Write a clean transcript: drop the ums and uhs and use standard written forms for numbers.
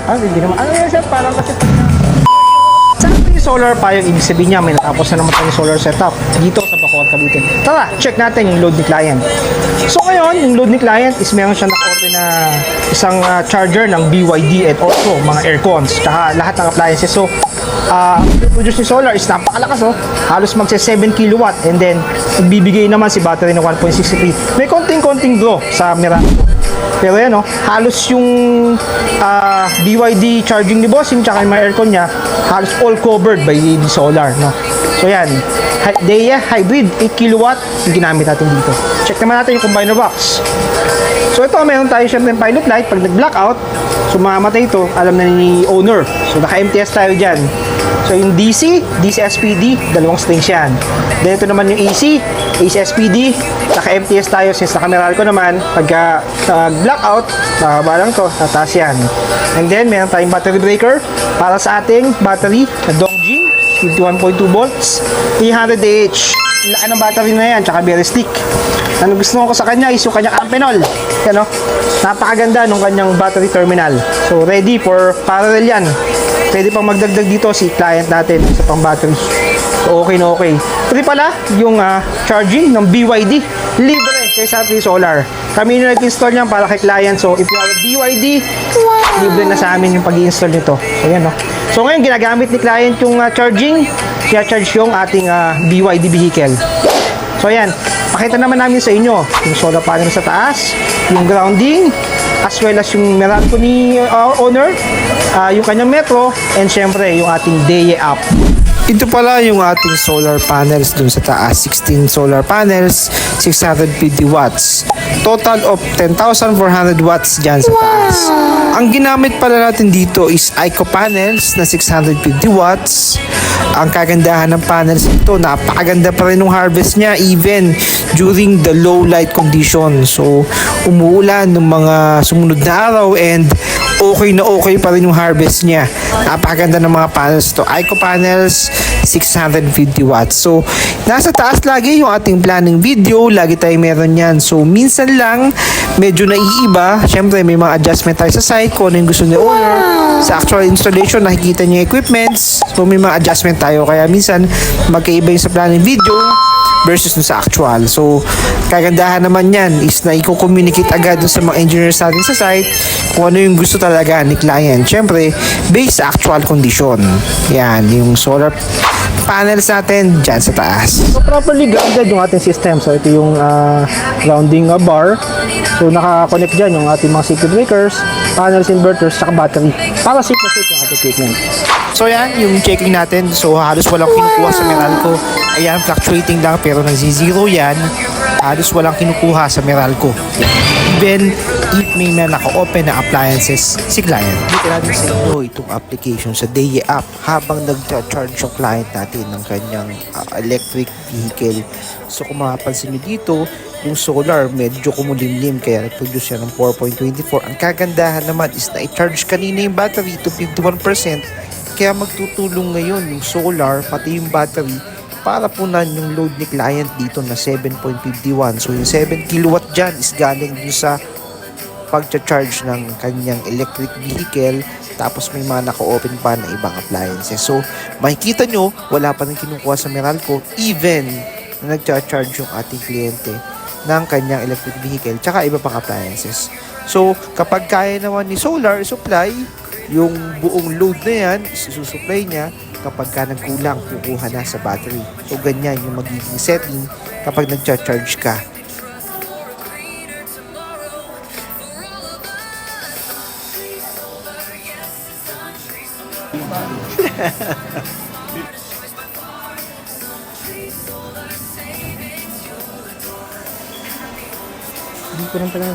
Hindi naman. Ano yan, sir? Parang kasi pag saan pa yung solar pa yung ibig sabihin niya, may natapos na naman tayo yung solar setup dito sa Bacoor, Cavite. Tara, check natin yung load ni client. So ngayon, yung load ni client is meron siya naka-order na isang charger ng BYD and also mga aircons, tsaka lahat ng appliances. So, ang produce ni solar is napakalakas, oh. Halos magsa 7 kilowatt and then bibigay naman si battery ng 1.63. May konting-konting draw sa Meralco. Pero yan, oh, halos yung BYD charging ni Bossing tsaka yung mga aircon niya, halos all covered by the solar, no? So yan, DEA hybrid 8 kilowatt yung ginamit natin dito. Check naman natin yung combiner box. So ito, meron tayo syempre ng pilot light. Pag nag-blackout, so mamamatay ito, alam na ni owner. So naka-MTS tayo dyan. So yung DC SPD, dalawang strings yan. Then ito naman yung AC SPD, naka-MTS tayo since naka-Meralco naman. Pagka blackout, nakaba lang to, tataas yan. And then meron tayong battery breaker para sa ating battery na Dongjin, 51.2 volts, 300 Ah. Laki ng battery na yan, tsaka very stick. Ano gusto ko sa kanya is yung kanyang Amphenol. Yan, no? Napakaganda nung kanyang battery terminal. So ready for parallel yan. Pwede pang magdagdag dito si client natin sa pang battery. So okay na okay. Pwede pala yung charging ng BYD. Libre kay Sapri Solar. Kami na nag-install niyan para kay client. So if you have a BYD, libre na sa amin yung pag-i-install nito. So yan, no? So ngayon ginagamit ni client yung charging. Kaya charge yung ating BYD vehicle. So ayan, pakita naman namin sa inyo yung solar panel sa taas, yung grounding, as well as yung Meralco ni owner, yung kanyang metro, and syempre yung ating DEA app. Ito pala yung ating solar panels dun sa taas. 16 solar panels, 650 watts. Total of 10,400 watts dyan sa taas. Ang ginamit pala natin dito is ICO panels na 650 watts. Ang kagandahan ng panels ito, napakaganda pa rin ng harvest niya even during the low light condition. So, umuulan ng mga sumunod na araw and okay na okay pa rin yung harvest niya. Napakaganda ng mga panels to. ICO panels, 650 watts. So, nasa taas lagi yung ating planning video. Lagi tayo meron yan. So, minsan lang, medyo naiiba. Siyempre, may mga adjustment tayo sa site kung ano yung gusto ni owner. Sa actual installation, nakikita niya equipments. So, may mga adjustment tayo. Kaya minsan, magkaiba yung sa planning video versus sa actual. So, kagandahan naman yan is na i-communicate agad sa mga engineers natin sa site kung ano yung gusto talaga ni client. Siyempre, based sa actual condition. Yan, yung solar panels natin dyan sa taas. So, properly grounded yung ating system. So, ito yung grounding bar. So, naka-connect dyan yung ating mga circuit breakers, panels, inverters, saka battery. Para safe na safe yung ating equipment. So, yan, yung checking natin. So, halos walang kinukuha sa Meralco. Ayan, fluctuating lang pero nag-zero yan. Halos walang kinukuha sa Meralco. Even if may na naka-open na appliances si client. Dito natin sa inyo itong application sa DEA app habang nag-charge yung client natin ng kanyang electric vehicle. So kung mapapansin nyo dito, yung solar medyo kumulimlim kaya nag-produce siya ng 4.24. Ang kagandahan naman is na i-charge kanina yung battery to 51%. Kaya magtutulong ngayon yung solar pati yung battery para punan yung load ni client dito na 7.51. So yung 7 kilowatt dyan is galing dun sa pagcha-charge ng kanyang electric vehicle, tapos may mga naka-open pa na ibang appliances. So makikita nyo, wala pa rin kinukuha sa Meralco even na nagcha-charge yung ating kliyente ng kanyang electric vehicle tsaka iba pang appliances. So kapag kaya naman ni solar supply yung buong load na yan, isusupply niya. Kapag ka nagkulang, kukuha na sa battery. So, ganyan yung magiging setting kapag nagcha-charge ka. Hindi ko rin pala.